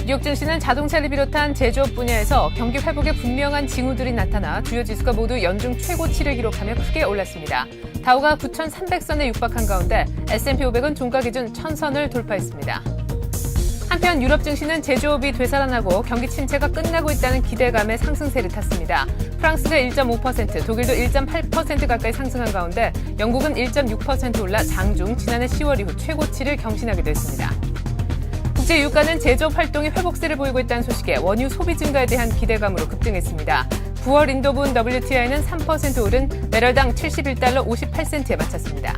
뉴욕 증시는 자동차를 비롯한 제조업 분야에서 경기 회복에 분명한 징후들이 나타나 주요 지수가 모두 연중 최고치를 기록하며 크게 올랐습니다. 다우가 9,300선에 육박한 가운데 S&P 500은 종가 기준 1,000선을 돌파했습니다. 한편 유럽 증시는 제조업이 되살아나고 경기 침체가 끝나고 있다는 기대감에 상승세를 탔습니다. 프랑스가 1.5%, 독일도 1.8% 가까이 상승한 가운데 영국은 1.6% 올라 장중 지난해 10월 이후 최고치를 경신하게 됐습니다. 국제 유가는 제조업 활동이 회복세를 보이고 있다는 소식에 원유 소비 증가에 대한 기대감으로 급등했습니다. 9월 인도분 WTI는 3% 오른 매럴당 71달러 58센트에 마쳤습니다.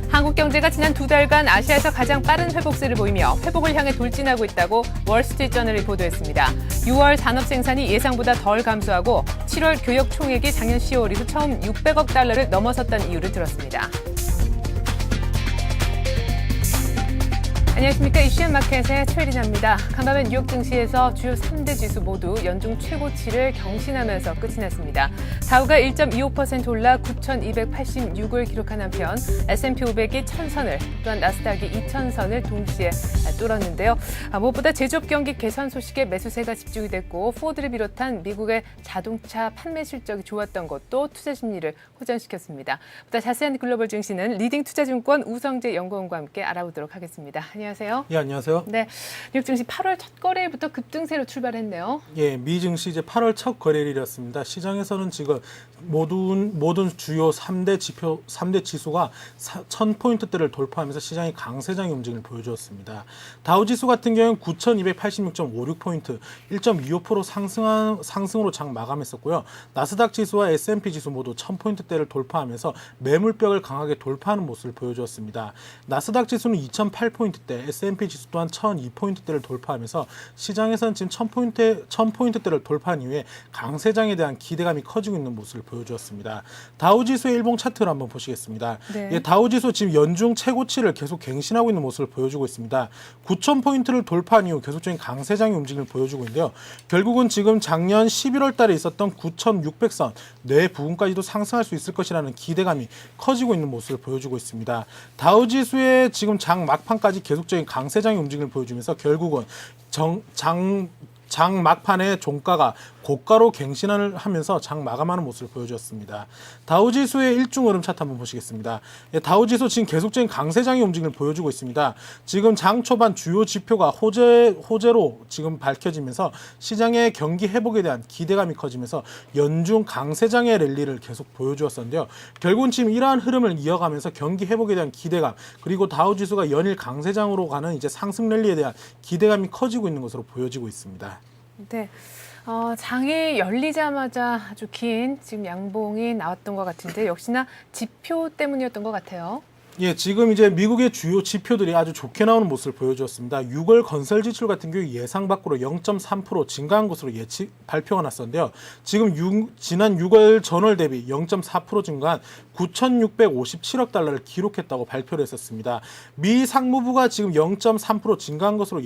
한국 경제가 지난 두 달간 아시아에서 가장 빠른 회복세를 보이며 회복을 향해 돌진하고 있다고 월스트리트저널이 보도했습니다. 6월 산업 생산이 예상보다 덜 감소하고 7월 교역 총액이 작년 10월 이후 처음 600억 달러를 넘어섰다는 이유를 들었습니다. 안녕하십니까. 이슈 마켓의 최리나입니다. 간밤에 뉴욕 증시에서 주요 3대 지수 모두 연중 최고치를 경신하면서 끝이 났습니다. 다우가 1.25% 올라 9,286을 기록한 한편 S&P 500이 1,000선을 또한 나스닥이 2,000선을 동시에 뚫었는데요. 무엇보다 제조업 경기 개선 소식에 매수세가 집중이 됐고 포드를 비롯한 미국의 자동차 판매 실적이 좋았던 것도 투자 심리를 호전시켰습니다. 보다 자세한 글로벌 증시는 리딩 투자증권 우성재 연구원과 함께 알아보도록 하겠습니다. 안녕하세요. 예, 안녕하세요. 네, 뉴욕 증시 8월 첫 거래일부터 급등세로 출발했네요. 예, 미 증시 이제 8월 첫 거래일이었습니다. 시장에서는 지금 모든 주요 3대 지수가 1000포인트대를 돌파하면서 시장이 강세장의 움직임을 보여주었습니다. 다우 지수 같은 경우는 9286.56포인트, 1.25% 상승으로 장 마감했었고요. 나스닥 지수와 S&P 지수 모두 1000포인트대를 돌파하면서 매물벽을 강하게 돌파하는 모습을 보여주었습니다. 나스닥 지수는 2008포인트대, S&P 지수 또한 1002포인트대를 돌파하면서 시장에서는 지금 1000포인트대를 돌파한 이후에 강세장에 대한 기대감이 커지고 있는 모습을 보여주었습니다. 다우지수의 일봉 차트를 한번 보시겠습니다. 네. 예, 다우지수 지금 연중 최고치를 계속 갱신하고 있는 모습을 보여주고 있습니다. 9000포인트를 돌파한 이후 계속적인 강세장의 움직임을 보여주고 있는데요. 결국은 지금 작년 11월 달에 있었던 9600선 내 부분까지도 상승할 수 있을 것이라는 기대감이 커지고 있는 모습을 보여주고 있습니다. 다우지수의 지금 장 막판까지 계속적인 강세장의 움직임을 보여주면서 결국은 장 막판에 종가가 고가로 갱신을 하면서 장 마감하는 모습을 보여주었습니다. 다우지수의 일중 흐름 차트 한번 보시겠습니다. 예, 다우지수 지금 계속적인 강세장의 움직임을 보여주고 있습니다. 지금 장 초반 주요 지표가 호재로 지금 밝혀지면서 시장의 경기 회복에 대한 기대감이 커지면서 연중 강세장의 랠리를 계속 보여주었었는데요. 결국은 지금 이러한 흐름을 이어가면서 경기 회복에 대한 기대감 그리고 다우지수가 연일 강세장으로 가는 이제 상승 랠리에 대한 기대감이 커지고 있는 것으로 보여지고 있습니다. 네. 장이 열리자마자 아주 긴 지금 양봉이 나왔던 것 같은데 역시나 지표 때문이었던 것 같아요. 예, 지금 이제 미국의 주요 지표들이 아주 좋게 나오는 모습을 보여주었습니다. 6월 건설 지출 같은 경우 예상 밖으로 0.3% 증가한 것으로 발표가 났었는데요. 지금 지난 6월 전월 대비 0.4% 증가한 9,657억 달러를 기록했다고 발표를 했었습니다. 미 상무부가 지금 0.3% 증가한 것으로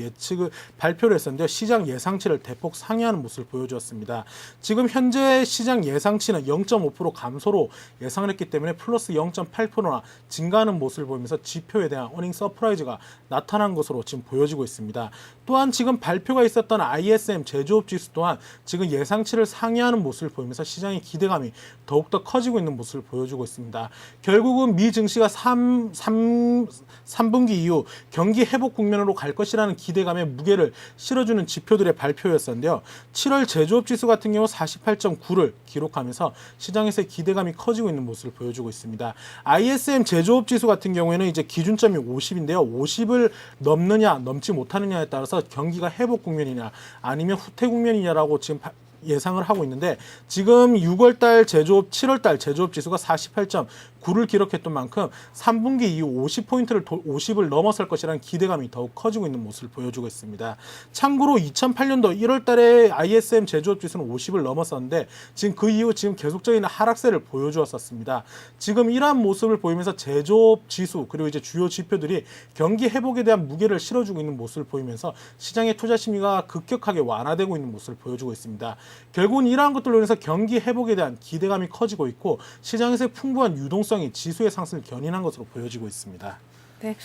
발표를 했었는데요. 시장 예상치를 대폭 상회하는 모습을 보여주었습니다. 지금 현재 시장 예상치는 0.5% 감소로 예상을 했기 때문에 플러스 0.8%나 증가하는 모습을 보이면서 지표에 대한 어닝 서프라이즈가 나타난 것으로 지금 보여지고 있습니다. 또한 지금 발표가 있었던 ISM 제조업 지수 또한 지금 예상치를 상회하는 모습을 보이면서 시장의 기대감이 더욱더 커지고 있는 모습을 보여주고 있습니다. 결국은 미 증시가 3분기 이후 경기 회복 국면으로 갈 것이라는 기대감에 무게를 실어주는 지표들의 발표였었는데요. 7월 제조업 지수 같은 경우 48.9를 기록하면서 시장에서의 기대감이 커지고 있는 모습을 보여주고 있습니다. ISM 제조업 지수 같은 경우에는 이제 기준점이 50인데요. 50을 넘느냐 넘지 못하느냐에 따라서 경기가 회복 국면이냐 아니면 후퇴 국면이냐라고 지금 예상을 하고 있는데 지금 6월달 제조업, 7월달 제조업 지수가 48.9를 기록했던 만큼 3분기 이후 50을 넘어설 것이라는 기대감이 더욱 커지고 있는 모습을 보여주고 있습니다. 참고로 2008년도 1월달에 ISM 제조업 지수는 50을 넘었었는데 지금 그 이후 지금 계속적인 하락세를 보여주었었습니다. 지금 이러한 모습을 보이면서 제조업 지수 그리고 이제 주요 지표들이 경기 회복에 대한 무게를 실어주고 있는 모습을 보이면서 시장의 투자 심리가 급격하게 완화되고 있는 모습을 보여주고 있습니다. 결국은 이러한 것들로 인해서 경기 회복에 대한 기대감이 커지고 있고 시장에서의 풍부한 유동성이 지수의 상승을 견인한 것으로 보여지고 있습니다. 네.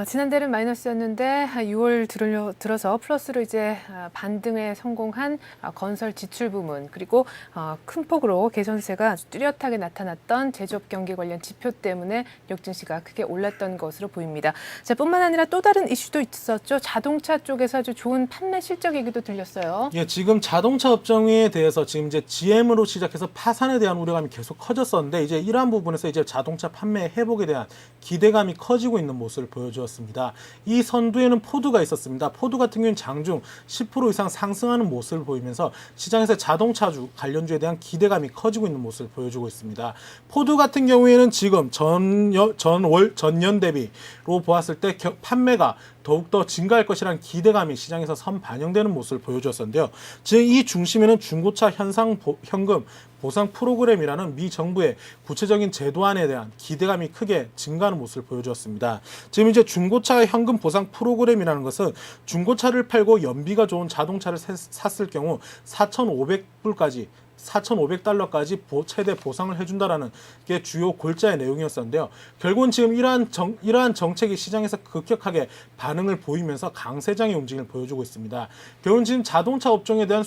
지난달은 마이너스였는데 6월 들어서 플러스로 이제 반등에 성공한 건설 지출 부문 그리고 큰 폭으로 개선세가 아주 뚜렷하게 나타났던 제조업 경기 관련 지표 때문에 뉴욕 증시가 크게 올랐던 것으로 보입니다. 자, 뿐만 아니라 또 다른 이슈도 있었죠. 자동차 쪽에서 아주 좋은 판매 실적 얘기도 들렸어요. 예, 지금 자동차 업종에 대해서 지금 이제 GM으로 시작해서 파산에 대한 우려감이 계속 커졌었는데 이제 이러한 부분에서 이제 자동차 판매 회복에 대한 기대감이 커지고 있는 모습을 보여주었습니다. 이 선두에는 포드가 있었습니다. 포드 같은 경우는 장중 10% 이상 상승하는 모습을 보이면서 시장에서 자동차주 관련주에 대한 기대감이 커지고 있는 모습을 보여주고 있습니다. 포드 같은 경우에는 지금 전년 대비로 보았을 때 판매가 더욱더 증가할 것이라는 기대감이 시장에서 선반영되는 모습을 보여주었었는데요. 지금 이 중심에는 중고차 현금 보상 프로그램이라는 미 정부의 구체적인 제도안에 대한 기대감이 크게 증가하는 모습을 보여주었습니다. 지금 이제 중고차 현금 보상 프로그램이라는 것은 중고차를 팔고 연비가 좋은 자동차를 샀을 경우 4,500달러까지 최대 보상을 해준다라는 게 주요 골자의 내용이었었는데요. 결국은 지금 이러한 정책이 시장에서 급격하게 반응을 보이면서 강세장의 움직임을 보여주고 있습니다. 결국은 지금 자동차 업종에 대한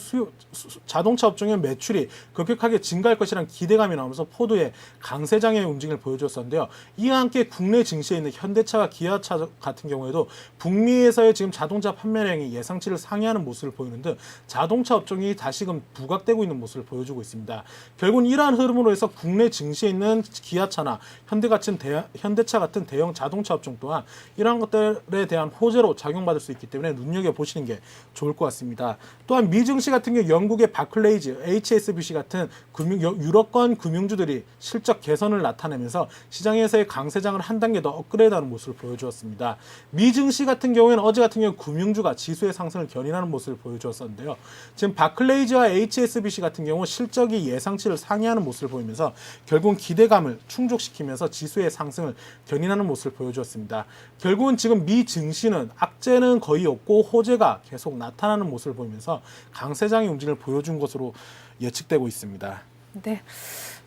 자동차 업종의 매출이 급격하게 증가할 것이라는 기대감이 나오면서 포드의 강세장의 움직임을 보여줬었는데요. 이와 함께 국내 증시에 있는 현대차와 기아차 같은 경우에도 북미에서의 지금 자동차 판매량이 예상치를 상회하는 모습을 보이는 등 자동차 업종이 다시금 부각되고 있는 모습을 보여주고 있습니다. 결국은 이러한 흐름으로 해서 국내 증시에 있는 기아차나 현대차 같은 대형 자동차 업종 또한 이러한 것들에 대한 호재로 작용받을 수 있기 때문에 눈여겨보시는 게 좋을 것 같습니다. 또한 미 증시 같은 경우 영국의 바클레이즈, HSBC 같은 유럽권 금융주들이 실적 개선을 나타내면서 시장에서의 강세장을 한 단계 더 업그레이드하는 모습을 보여주었습니다. 미 증시 같은 경우에는 어제 같은 경우 금융주가 지수의 상승을 견인하는 모습을 보여주었었는데요. 지금 바클레이즈와 HSBC 같은 경우 실적이 예상치를 상회하는 모습을 보이면서 결국은 기대감을 충족시키면서 지수의 상승을 견인하는 모습을 보여주었습니다. 결국은 지금 미 증시는 악재는 거의 없고 호재가 계속 나타나는 모습을 보이면서 강세장의 움직임을 보여준 것으로 예측되고 있습니다. 네.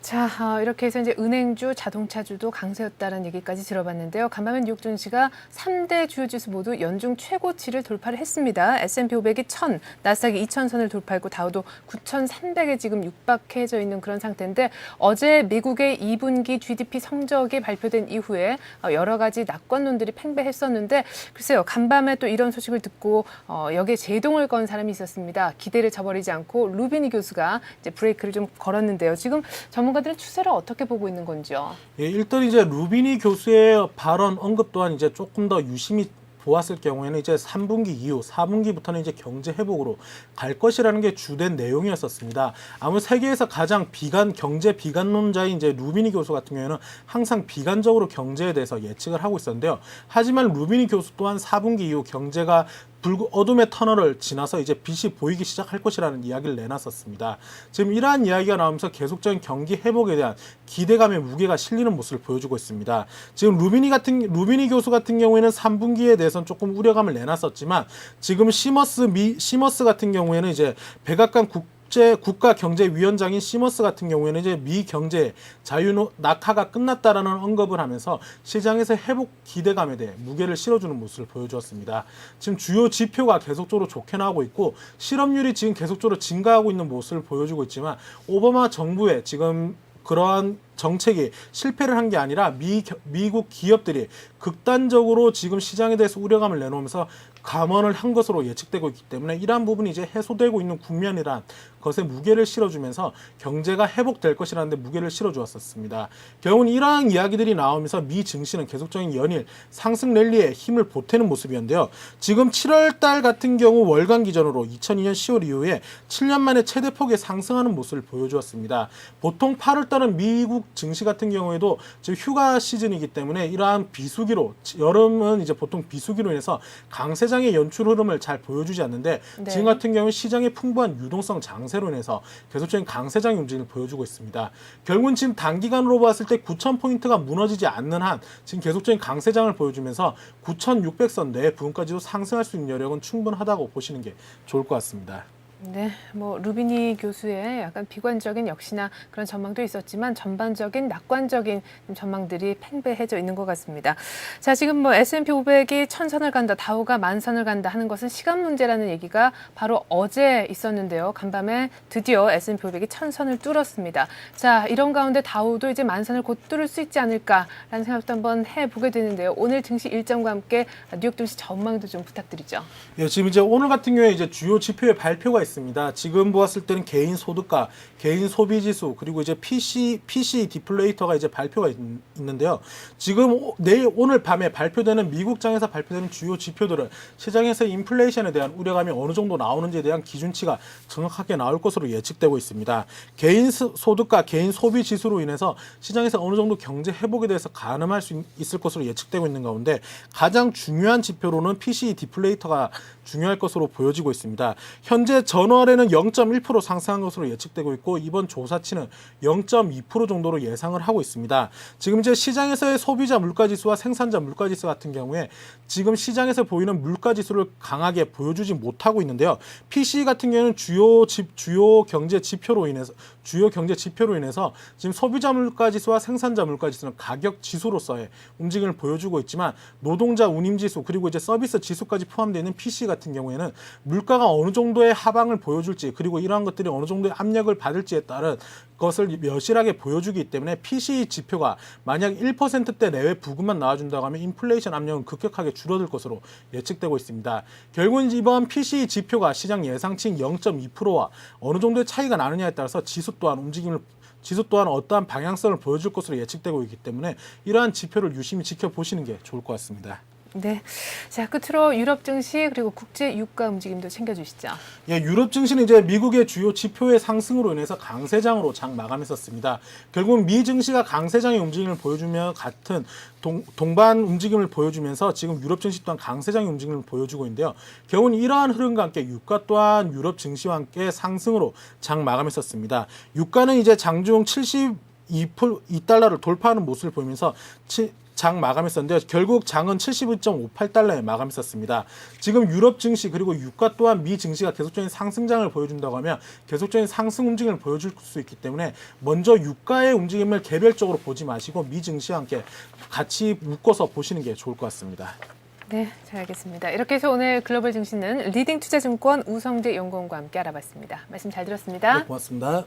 자, 이렇게 해서 이제 은행주, 자동차주도 강세였다는 얘기까지 들어봤는데요. 간밤에 뉴욕 증시가 3대 주요 지수 모두 연중 최고치를 돌파를 했습니다. S&P 500이 1000, 나스닥이 2000선을 돌파했고 다우도 9300에 지금 육박해져 있는 그런 상태인데 어제 미국의 2분기 GDP 성적이 발표된 이후에 여러 가지 낙관론들이 팽배했었는데 글쎄요, 간밤에 또 이런 소식을 듣고 여기에 제동을 건 사람이 있었습니다. 기대를 저버리지 않고 루비니 교수가 이제 브레이크를 좀 걸었는데요. 지금 전문가들은 추세를 어떻게 보고 있는 건지요? 예, 일단 이제 루비니 교수의 발언 언급 또한 이제 조금 더 유심히 보았을 경우에는 이제 3분기 이후 4분기부터는 이제 경제 회복으로 갈 것이라는 게 주된 내용이었었습니다. 아무래도 세계에서 가장 경제 비관론자인 이제 루비니 교수 같은 경우에는 항상 비관적으로 경제에 대해서 예측을 하고 있었는데요. 하지만 루비니 교수 또한 4분기 이후 경제가 어둠의 터널을 지나서 이제 빛이 보이기 시작할 것이라는 이야기를 내놨었습니다. 지금 이러한 이야기가 나오면서 계속적인 경기 회복에 대한 기대감의 무게가 실리는 모습을 보여주고 있습니다. 지금 루비니 교수 같은 경우에는 3분기에 대해서는 조금 우려감을 내놨었지만 지금 시머스 같은 경우에는 이제 백악관 국가경제위원장인 시머스 같은 경우에는 이제 미 경제 낙하가 끝났다라는 언급을 하면서 시장에서 회복 기대감에 대해 무게를 실어주는 모습을 보여주었습니다. 지금 주요 지표가 계속적으로 좋게 나오고 있고 실업률이 지금 계속적으로 증가하고 있는 모습을 보여주고 있지만 오바마 정부의 지금 그러한 정책이 실패를 한 게 아니라 미국 기업들이 극단적으로 지금 시장에 대해서 우려감을 내놓으면서 감원을 한 것으로 예측되고 있기 때문에 이러한 부분이 이제 해소되고 있는 국면이란 것에 무게를 실어주면서 경제가 회복될 것이라는 데 무게를 실어주었었습니다. 결국은 이러한 이야기들이 나오면서 미 증시는 계속적인 연일 상승 랠리에 힘을 보태는 모습이었는데요. 지금 7월 달 같은 경우 월간 기준으로 2002년 10월 이후에 7년 만에 최대폭의 상승하는 모습을 보여주었습니다. 보통 8월 달은 미국 증시 같은 경우에도 지금 휴가 시즌이기 때문에 이러한 여름은 이제 보통 비수기로 인해서 강세장의 연출 흐름을 잘 보여주지 않는데 네. 지금 같은 경우 시장의 풍부한 유동성 장세로 인해서 계속적인 강세장의 움직임을 보여주고 있습니다. 결국은 지금 단기간으로 봤을 때 9,000포인트가 무너지지 않는 한 지금 계속적인 강세장을 보여주면서 9,600선 내 부분까지도 상승할 수 있는 여력은 충분하다고 보시는 게 좋을 것 같습니다. 네, 뭐 루비니 교수의 약간 비관적인 역시나 그런 전망도 있었지만 전반적인 낙관적인 전망들이 팽배해져 있는 것 같습니다. 자, 지금 뭐 S&P 500이 1000선을 간다, 다우가 10,000선을 간다 하는 것은 시간 문제라는 얘기가 바로 어제 있었는데요. 간밤에 드디어 S&P 500이 1000선을 뚫었습니다. 자, 이런 가운데 다우도 이제 10,000선을 곧 뚫을 수 있지 않을까라는 생각도 한번 해보게 되는데요. 오늘 증시 일정과 함께 뉴욕 증시 전망도 좀 부탁드리죠. 예, 지금 이제 오늘 같은 경우에 이제 주요 지표의 발표가 있습니다. 지금 보았을 때는 개인 소득가, 개인 소비 지수, 그리고 이제 PC 디플레이터가 이제 발표가 있는데요. 지금 오늘 밤에 발표되는 미국장에서 발표되는 주요 지표들은 시장에서 인플레이션에 대한 우려감이 어느 정도 나오는지에 대한 기준치가 정확하게 나올 것으로 예측되고 있습니다. 개인 소득가, 개인 소비 지수로 인해서 시장에서 어느 정도 경제 회복에 대해서 가늠할 수 있을 것으로 예측되고 있는 가운데 가장 중요한 지표로는 PC 디플레이터가 중요할 것으로 보여지고 있습니다. 현재 전월에는 0.1% 상승한 것으로 예측되고 있고 이번 조사치는 0.2% 정도로 예상을 하고 있습니다. 지금 이제 시장에서의 소비자 물가지수와 생산자 물가지수 같은 경우에 지금 시장에서 보이는 물가지수를 강하게 보여주지 못하고 있는데요. PC 같은 경우는 주요 경제 지표로 인해서 지금 소비자 물가지수와 생산자 물가지수는 가격 지수로서의 움직임을 보여주고 있지만 노동자 운임지수 그리고 이제 서비스 지수까지 포함되어 있는 PC 같은 경우에는 물가가 어느 정도의 하방을 보여줄지 그리고 이러한 것들이 어느 정도의 압력을 받을지에 따른 것을 여실하게 보여주기 때문에 PC 지표가 만약 1%대 내외 부근만 나와준다고 하면 인플레이션 압력은 급격하게 줄어들 것으로 예측되고 있습니다. 결국은 이번 PC 지표가 시장 예상치인 0.2%와 어느 정도의 차이가 나느냐에 따라서 지수 또한 어떠한 방향성을 보여줄 것으로 예측되고 있기 때문에 이러한 지표를 유심히 지켜보시는 게 좋을 것 같습니다. 네. 자, 끝으로 유럽 증시 그리고 국제 유가 움직임도 챙겨주시죠. 예, 유럽 증시는 이제 미국의 주요 지표의 상승으로 인해서 강세장으로 장 마감했었습니다. 결국 미 증시가 강세장의 움직임을 보여주며 같은 동반 움직임을 보여주면서 지금 유럽 증시 또한 강세장의 움직임을 보여주고 있는데요. 결국은 이러한 흐름과 함께 유가 또한 유럽 증시와 함께 상승으로 장 마감했었습니다. 유가는 이제 장중 72달러를 돌파하는 모습을 보이면서 장 마감했었는데요. 결국 장은 71.58달러에 마감했었습니다. 지금 유럽 증시 그리고 유가 또한 미 증시가 계속적인 상승장을 보여준다고 하면 계속적인 상승 움직임을 보여줄 수 있기 때문에 먼저 유가의 움직임을 개별적으로 보지 마시고 미 증시와 함께 같이 묶어서 보시는 게 좋을 것 같습니다. 네, 잘 알겠습니다. 이렇게 해서 오늘 글로벌 증시는 리딩투자증권 우성재 연구원과 함께 알아봤습니다. 말씀 잘 들었습니다. 네, 고맙습니다.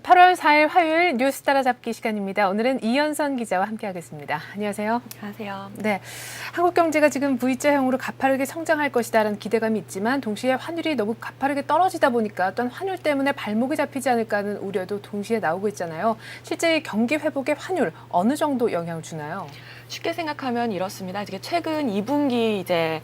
(8월 4일) 화요일 뉴스 따라잡기 시간입니다. 오늘은 이현선 기자와 함께하겠습니다. 안녕하세요. 안녕하세요. 네, 한국 경제가 지금 V자형으로 가파르게 성장할 것이다라는 기대감이 있지만 동시에 환율이 너무 가파르게 떨어지다 보니까 또한 환율 때문에 발목이 잡히지 않을까 하는 우려도 동시에 나오고 있잖아요. 실제 이 경기 회복의 환율 어느 정도 영향을 주나요? 쉽게 생각하면 이렇습니다. 이게 최근 2분기 이제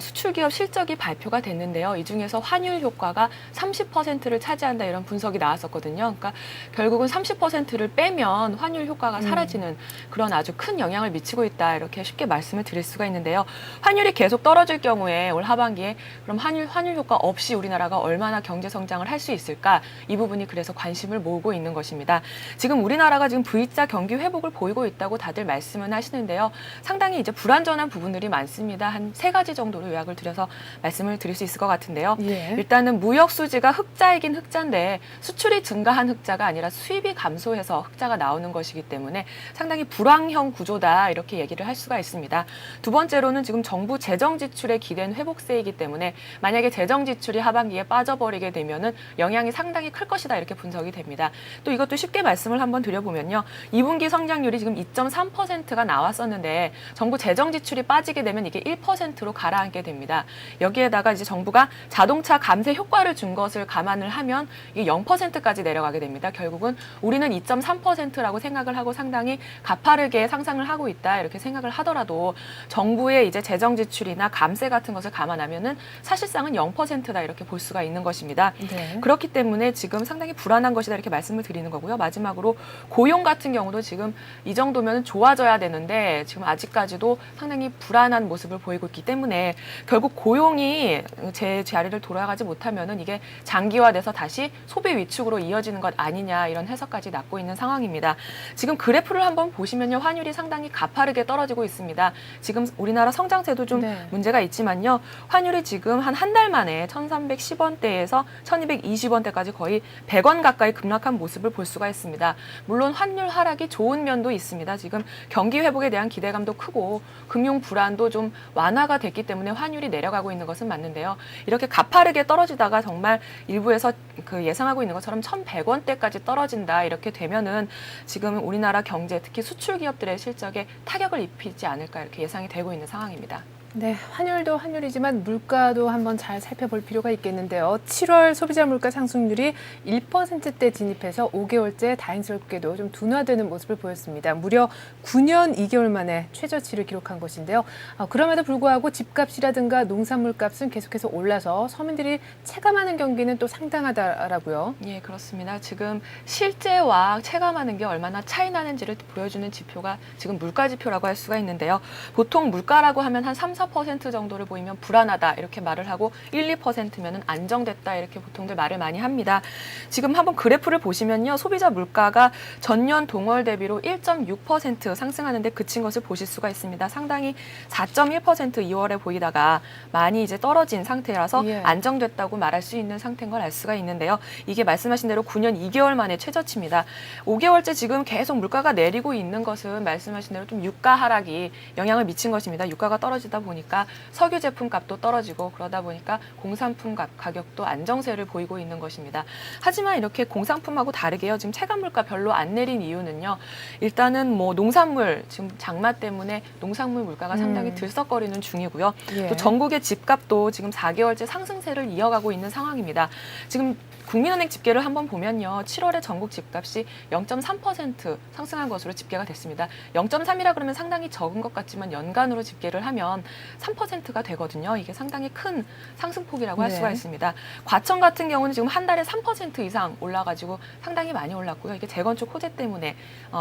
수출 기업 실적이 발표가 됐는데요. 이 중에서 환율 효과가 30%를 차지한다 이런 분석이 나왔었거든요. 그러니까 결국은 30%를 빼면 환율 효과가 사라지는 그런 아주 큰 영향을 미치고 있다 이렇게 쉽게 말씀을 드릴 수가 있는데요. 환율이 계속 떨어질 경우에 올 하반기에 그럼 환율 효과 없이 우리나라가 얼마나 경제 성장을 할 수 있을까? 이 부분이 그래서 관심을 모으고 있는 것입니다. 지금 우리나라가 지금 V자 경기 회복을 보이고 있다고 다들 말씀은 하시는데 있는데요. 상당히 이제 불완전한 부분들이 많습니다. 한 3가지 정도로 요약을 드려서 말씀을 드릴 수 있을 것 같은데요. 예. 일단은 무역 수지가 흑자이긴 흑자인데 수출이 증가한 흑자가 아니라 수입이 감소해서 흑자가 나오는 것이기 때문에 상당히 불황형 구조다 이렇게 얘기를 할 수가 있습니다. 두 번째로는 지금 정부 재정 지출에 기댄 회복세이기 때문에 만약에 재정 지출이 하반기에 빠져버리게 되면은 영향이 상당히 클 것이다 이렇게 분석이 됩니다. 또 이것도 쉽게 말씀을 한번 드려보면요. 2분기 성장률이 지금 2.3%가 나왔었는데 정부 재정 지출이 빠지게 되면 이게 1%로 가라앉게 됩니다. 여기에다가 이제 정부가 자동차 감세 효과를 준 것을 감안을 하면 이게 0%까지 내려가게 됩니다. 결국은 우리는 2.3%라고 생각을 하고 상당히 가파르게 상상을 하고 있다 이렇게 생각을 하더라도 정부의 이제 재정 지출이나 감세 같은 것을 감안하면은 사실상은 0%다 이렇게 볼 수가 있는 것입니다. 네. 그렇기 때문에 지금 상당히 불안한 것이다 이렇게 말씀을 드리는 거고요. 마지막으로 고용 같은 경우도 지금 이 정도면 좋아져야 되는데 지금 아직까지도 상당히 불안한 모습을 보이고 있기 때문에 결국 고용이 제 자리를 돌아가지 못하면은 이게 장기화돼서 다시 소비 위축으로 이어지는 것 아니냐 이런 해석까지 낳고 있는 상황입니다. 지금 그래프를 한번 보시면요. 환율이 상당히 가파르게 떨어지고 있습니다. 지금 우리나라 성장세도 좀 네. 문제가 있지만요. 환율이 지금 한 달 만에 1,310원대에서 1,220원대까지 거의 100원 가까이 급락한 모습을 볼 수가 있습니다. 물론 환율 하락이 좋은 면도 있습니다. 지금 경기 회복에 대한 기대감도 크고 금융 불안도 좀 완화가 됐기 때문에 환율이 내려가고 있는 것은 맞는데요. 이렇게 가파르게 떨어지다가 정말 일부에서 그 예상하고 있는 것처럼 1,100원대까지 떨어진다 이렇게 되면은 지금 우리나라 경제 특히 수출 기업들의 실적에 타격을 입히지 않을까 이렇게 예상이 되고 있는 상황입니다. 네, 환율도 환율이지만 물가도 한번 잘 살펴볼 필요가 있겠는데요. 7월 소비자 물가 상승률이 1%대 진입해서 5개월째 다행스럽게도 좀 둔화되는 모습을 보였습니다. 무려 9년 2개월 만에 최저치를 기록한 것인데요. 그럼에도 불구하고 집값이라든가 농산물 값은 계속해서 올라서 서민들이 체감하는 경기는 또 상당하다라고요. 예, 그렇습니다. 지금 실제와 체감하는 게 얼마나 차이 나는지를 보여주는 지표가 지금 물가 지표라고 할 수가 있는데요. 보통 물가라고 하면 한 3-4% 정도를 보이면 불안하다 이렇게 말을 하고 1-2%면은 안정됐다 이렇게 보통들 말을 많이 합니다. 지금 한번 그래프를 보시면요. 소비자 물가가 전년 동월 대비로 1.6% 상승하는데 그친 것을 보실 수가 있습니다. 상당히 4.1% 2월에 보이다가 많이 이제 떨어진 상태라서 예. 안정됐다고 말할 수 있는 상태인 걸 알 수가 있는데요. 이게 말씀하신 대로 9년 2개월 만에 최저치입니다. 5개월째 지금 계속 물가가 내리고 있는 것은 말씀하신 대로 좀 유가 하락이 영향을 미친 것입니다. 유가가 떨어지다 보니까 석유 제품 값도 떨어지고 그러다 보니까 공산품 가격도 안정세를 보이고 있는 것입니다. 하지만 이렇게 공산품하고 다르게요. 지금 체감 물가 별로 안 내린 이유는요. 일단은 뭐 농산물 지금 장마 때문에 농산물 물가가 상당히 들썩거리는 중이고요. 예. 또 전국의 집값도 지금 4개월째 상승세를 이어가고 있는 상황입니다. 지금 국민은행 집계를 한번 보면요. 7월에 전국 집값이 0.3% 상승한 것으로 집계가 됐습니다. 0.3이라 그러면 상당히 적은 것 같지만 연간으로 집계를 하면 3%가 되거든요. 이게 상당히 큰 상승폭이라고 할 네. 수가 있습니다. 과천 같은 경우는 지금 한 달에 3% 이상 올라가지고 상당히 많이 올랐고요. 이게 재건축 호재 때문에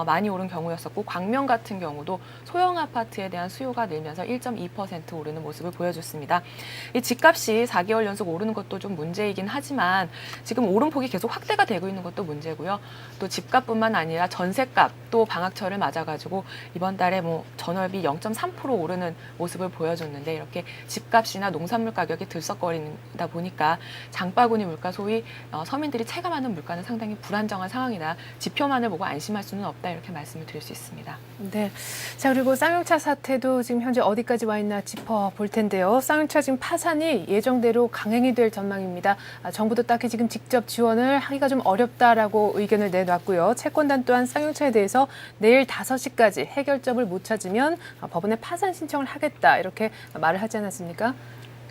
많이 오른 경우였었고 광명 같은 경우도 소형 아파트에 대한 수요가 늘면서 1.2% 오르는 모습을 보여줬습니다. 이 집값이 4개월 연속 오르는 것도 좀 문제이긴 하지만 지금 오름폭이 계속 확대가 되고 있는 것도 문제고요. 또 집값뿐만 아니라 전셋값도 방학철을 맞아가지고 이번 달에 뭐 전월비 0.3% 오르는 모습을 보여줬는데 이렇게 집값이나 농산물 가격이 들썩거린다 보니까 장바구니 물가 소위 서민들이 체감하는 물가는 상당히 불안정한 상황이다. 지표만을 보고 안심할 수는 없다 이렇게 말씀을 드릴 수 있습니다. 네. 자, 그리고 쌍용차 사태도 지금 현재 어디까지 와 있나 짚어볼 텐데요. 쌍용차 지금 파산이 예정대로 강행이 될 전망입니다. 정부도 딱히 지금 직접 지원을 하기가 좀 어렵다라고 의견을 내놨고요. 채권단 또한 쌍용차에 대해서 내일 5시까지 해결점을 못 찾으면 법원에 파산 신청을 하겠다 이렇게 말을 하지 않았습니까?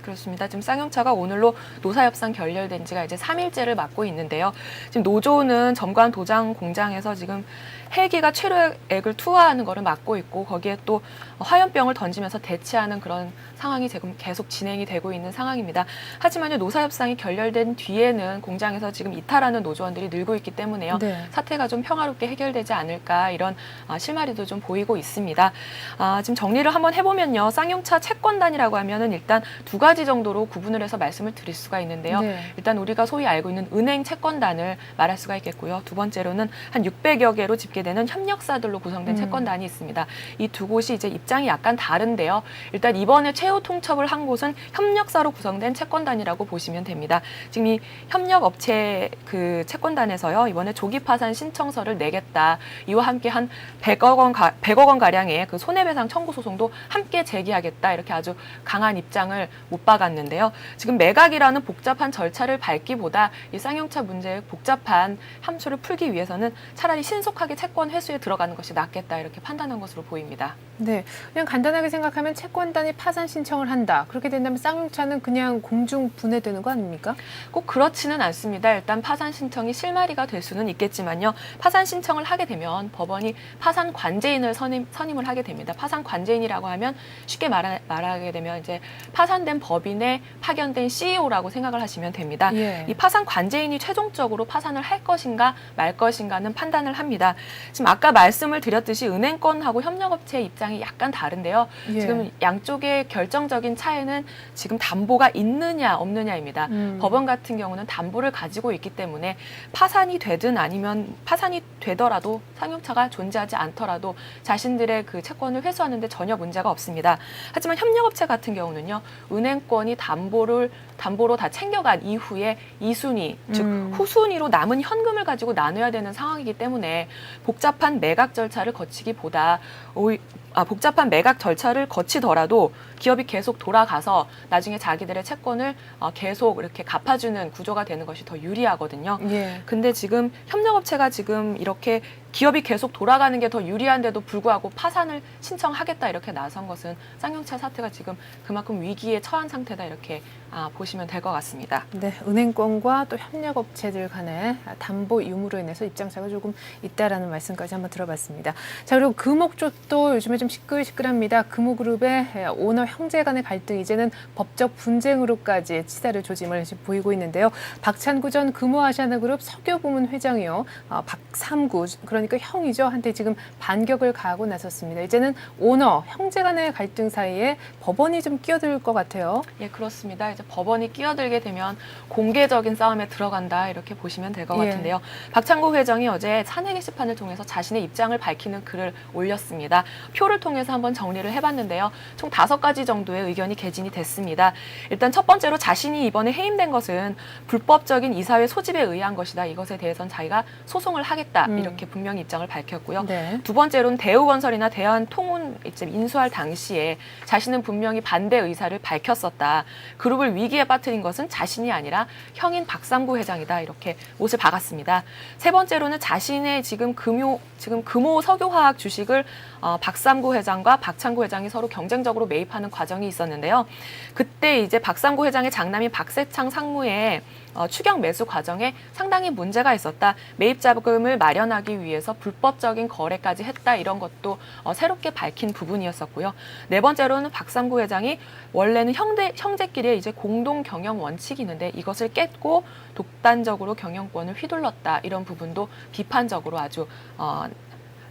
그렇습니다. 지금 쌍용차가 오늘로 노사협상 결렬된 지가 이제 3일째를 맞고 있는데요. 지금 노조는 점관 도장 공장에서 지금 헬기가 최루액을 투하하는 거를 막고 있고 거기에 또 화염병을 던지면서 대치하는 그런 상황이 지금 계속 진행이 되고 있는 상황입니다. 하지만요, 노사협상이 결렬된 뒤에는 공장에서 지금 이탈하는 노조원들이 늘고 있기 때문에요. 네. 사태가 좀 평화롭게 해결되지 않을까 이런 실마리도 좀 보이고 있습니다. 지금 정리를 한번 해보면요. 쌍용차 채권단이라고 하면은 일단 두 가지 가지 정도로 구분을 해서 말씀을 드릴 수가 있는데요. 네. 일단 우리가 소위 알고 있는 은행 채권단을 말할 수가 있겠고요. 두 번째로는 한 600여 개로 집계되는 협력사들로 구성된 채권단이 있습니다. 이 두 곳이 이제 입장이 약간 다른데요. 일단 이번에 최후 통첩을 한 곳은 협력사로 구성된 채권단이라고 보시면 됩니다. 지금 이 협력업체 그 채권단에서요, 이번에 조기 파산 신청서를 내겠다. 이와 함께 한 100억 원 가량의 그 손해배상 청구 소송도 함께 제기하겠다. 이렇게 아주 강한 입장을 못 박았는데요. 지금 매각이라는 복잡한 절차를 밟기보다 이 쌍용차 문제의 복잡한 함수를 풀기 위해서는 차라리 신속하게 채권 회수에 들어가는 것이 낫겠다. 이렇게 판단한 것으로 보입니다. 네, 그냥 간단하게 생각하면 채권단이 파산 신청을 한다. 그렇게 된다면 쌍용차는 그냥 공중 분해되는 거 아닙니까? 꼭 그렇지는 않습니다. 일단 파산 신청이 실마리가 될 수는 있겠지만요. 파산 신청을 하게 되면 법원이 파산 관제인을 선임을 하게 됩니다. 파산 관제인이라고 하면 쉽게 말하게 되면 이제 파산된 법인의 파견된 CEO라고 생각을 하시면 됩니다. 예. 이 파산 관제인이 최종적으로 파산을 할 것인가 말 것인가는 판단을 합니다. 지금 아까 말씀을 드렸듯이 은행권하고 협력업체의 입장이 약간 다른데요. 예. 지금 양쪽의 결정적인 차이는 지금 담보가 있느냐 없느냐입니다. 법원 같은 경우는 담보를 가지고 있기 때문에 파산이 되든 아니면 파산이 되더라도 쌍용차가 존재하지 않더라도 자신들의 그 채권을 회수하는 데 전혀 문제가 없습니다. 하지만 협력업체 같은 경우는요. 은행권이 담보로 다 챙겨간 이후에 2순위, 즉 후순위로 남은 현금을 가지고 나눠야 되는 상황이기 때문에 복잡한 매각 절차를 거치기보다 복잡한 매각 절차를 거치더라도 기업이 계속 돌아가서 나중에 자기들의 채권을 계속 이렇게 갚아주는 구조가 되는 것이 더 유리하거든요. 예. 근데 지금 협력업체가 지금 이렇게 기업이 계속 돌아가는 게 더 유리한데도 불구하고 파산을 신청하겠다 이렇게 나선 것은 쌍용차 사태가 지금 그만큼 위기에 처한 상태다 이렇게 보시면 될 것 같습니다. 네, 은행권과 또 협력업체들 간의 담보 유무로 인해서 입장차가 조금 있다라는 말씀까지 한번 들어봤습니다. 자, 그리고 금옥 쪽도 요즘에 좀 시끌시끌합니다. 금호그룹의 오너 형제 간의 갈등 이제는 법적 분쟁으로까지 치달을 조짐을 지금 보이고 있는데요. 박찬구 전 금호아시아나그룹 석유부문 회장이요. 박삼구, 그러니까 형이죠. 한테 지금 반격을 가하고 나섰습니다. 이제는 오너, 형제 간의 갈등 사이에 법원이 좀 끼어들 것 같아요. 예, 그렇습니다. 이제 법원이 끼어들게 되면 공개적인 싸움에 들어간다 이렇게 보시면 될 것 예. 같은데요. 박찬구 회장이 어제 사내 게시판을 통해서 자신의 입장을 밝히는 글을 올렸습니다. 표를 통해서 한번 정리를 해봤는데요. 총 5가지 정도의 의견이 개진이 됐습니다. 일단 첫 번째로 자신이 이번에 해임된 것은 불법적인 이사회 소집에 의한 것이다. 이것에 대해서는 자기가 소송을 하겠다. 이렇게 분명히 입장을 밝혔고요. 네. 두 번째로는 대우건설이나 대한통운 이제 인수할 당시에 자신은 분명히 반대 의사를 밝혔었다. 그룹을 위기에 빠뜨린 것은 자신이 아니라 형인 박삼구 회장이다. 이렇게 못을 박았습니다. 세 번째로는 자신의 지금 금호 석유화학 주식을 박삼구 회장과 박찬구 회장이 서로 경쟁적으로 매입하는 과정이 있었는데요. 그때 이제 박삼구 회장의 장남인 박세창 상무의 추경 매수 과정에 상당히 문제가 있었다. 매입 자금을 마련하기 위해서 불법적인 거래까지 했다. 이런 것도 새롭게 밝힌 부분이었었고요. 네 번째로는 박삼구 회장이 원래는 형제끼리의 이제 공동 경영 원칙이 있는데 이것을 깼고 독단적으로 경영권을 휘둘렀다. 이런 부분도 비판적으로 아주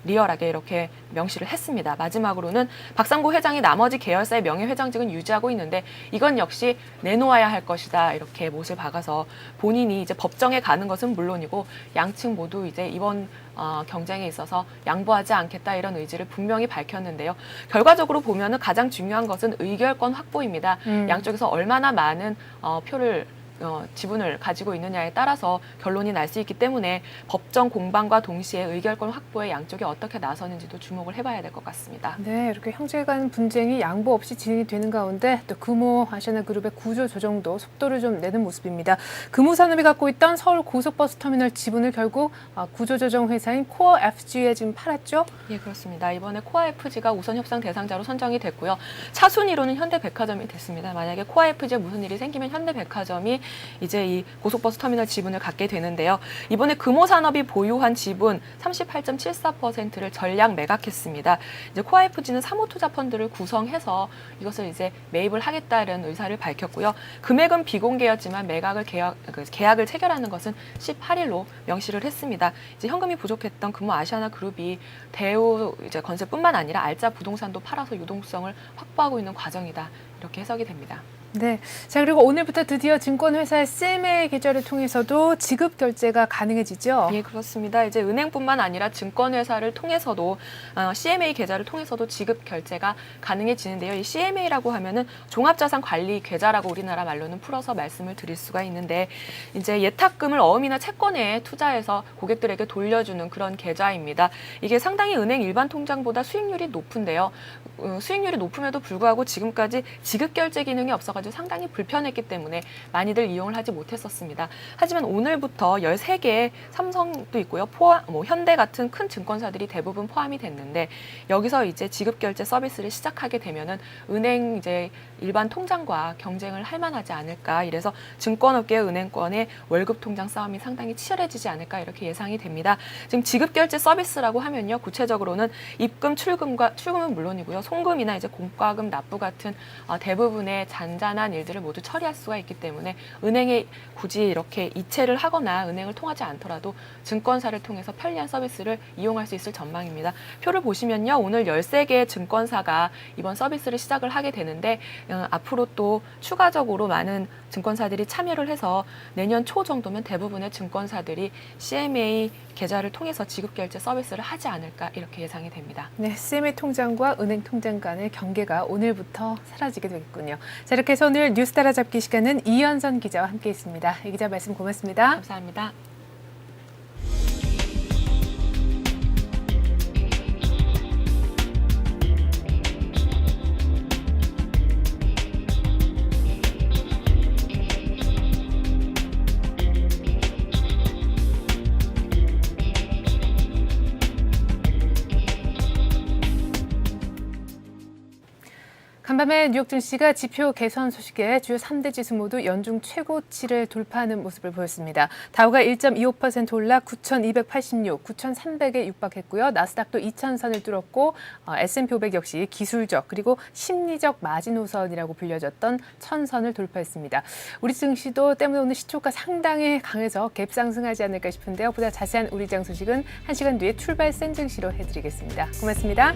리얼하게 이렇게 명시를 했습니다. 마지막으로는 박삼구 회장이 나머지 계열사의 명예회장직은 유지하고 있는데 이건 역시 내놓아야 할 것이다. 이렇게 못을 박아서 본인이 이제 법정에 가는 것은 물론이고 양측 모두 이제 이번 경쟁에 있어서 양보하지 않겠다 이런 의지를 분명히 밝혔는데요. 결과적으로 보면은 가장 중요한 것은 의결권 확보입니다. 양쪽에서 얼마나 많은 지분을 가지고 있느냐에 따라서 결론이 날 수 있기 때문에 법정 공방과 동시에 의결권 확보에 양쪽이 어떻게 나서는지도 주목을 해봐야 될 것 같습니다. 네, 이렇게 형제 간 분쟁이 양보 없이 진행이 되는 가운데 또 금호 아시아나그룹의 구조 조정도 속도를 좀 내는 모습입니다. 금호산업이 갖고 있던 서울 고속버스 터미널 지분을 결국 구조 조정 회사인 코어 FG에 지금 팔았죠? 예, 그렇습니다. 이번에 코어 FG가 우선 협상 대상자로 선정이 됐고요. 차순위로는 현대백화점이 됐습니다. 만약에 코어 FG에 무슨 일이 생기면 현대백화점이 이제 이 고속버스 터미널 지분을 갖게 되는데요. 이번에 금호산업이 보유한 지분 38.74%를 전량 매각했습니다. 이제 코아FG는 사모투자펀드를 구성해서 이것을 이제 매입을 하겠다는 의사를 밝혔고요. 금액은 비공개였지만 계약을 체결하는 것은 18일로 명시를 했습니다. 이제 현금이 부족했던 금호아시아나그룹이 대우 이제 건설뿐만 아니라 알짜 부동산도 팔아서 유동성을 확보하고 있는 과정이다. 이렇게 해석이 됩니다. 네. 자, 그리고 오늘부터 드디어 증권회사의 CMA 계좌를 통해서도 지급 결제가 가능해지죠? 예, 그렇습니다. 이제 은행뿐만 아니라 증권회사를 통해서도 CMA 계좌를 통해서도 지급 결제가 가능해지는데요. 이 CMA라고 하면은 종합자산관리 계좌라고 우리나라 말로는 풀어서 말씀을 드릴 수가 있는데 이제 예탁금을 어음이나 채권에 투자해서 고객들에게 돌려주는 그런 계좌입니다. 이게 상당히 은행 일반 통장보다 수익률이 높은데요. 수익률이 높음에도 불구하고 지금까지 지급 결제 기능이 없어가지고 상당히 불편했기 때문에 많이들 이용을 하지 못했었습니다. 하지만 오늘부터 13개 삼성도 있고요. 현대 같은 큰 증권사들이 대부분 포함이 됐는데 여기서 이제 지급 결제 서비스를 시작하게 되면은 은행 이제 일반 통장과 경쟁을 할 만하지 않을까. 이래서 증권업계 은행권의 월급 통장 싸움이 상당히 치열해지지 않을까 이렇게 예상이 됩니다. 지금 지급 결제 서비스라고 하면요. 구체적으로는 입금, 출금은 물론이고요. 송금이나 이제 공과금 납부 같은 대부분의 잔잔한 일들을 모두 처리할 수가 있기 때문에 은행에 굳이 이렇게 이체를 하거나 은행을 통하지 않더라도 증권사를 통해서 편리한 서비스를 이용할 수 있을 전망입니다. 표를 보시면요. 오늘 13개의 증권사가 이번 서비스를 시작을 하게 되는데 앞으로 또 추가적으로 많은 증권사들이 참여를 해서 내년 초 정도면 대부분의 증권사들이 CMA 계좌를 통해서 지급결제 서비스를 하지 않을까 이렇게 예상이 됩니다. 네, CMA 통장과 은행 통장 간의 경계가 오늘부터 사라지게 되겠군요. 자, 이렇게 해서 오늘 뉴스 따라잡기 시간은 이현선 기자와 함께했습니다. 이 기자 말씀 고맙습니다. 감사합니다. 간밤에 뉴욕 증시가 지표 개선 소식에 주요 3대 지수 모두 연중 최고치를 돌파하는 모습을 보였습니다. 다우가 1.25% 올라 9,286, 9,300에 육박했고요. 나스닥도 2,000선을 뚫었고 S&P 500 역시 기술적 그리고 심리적 마지노선이라고 불려졌던 1,000선을 돌파했습니다. 우리 증시도 때문에 오늘 시초가 상당히 강해서 갭 상승하지 않을까 싶은데요. 보다 자세한 우리 장 소식은 1시간 뒤에 출발 센 증시로 해드리겠습니다. 고맙습니다.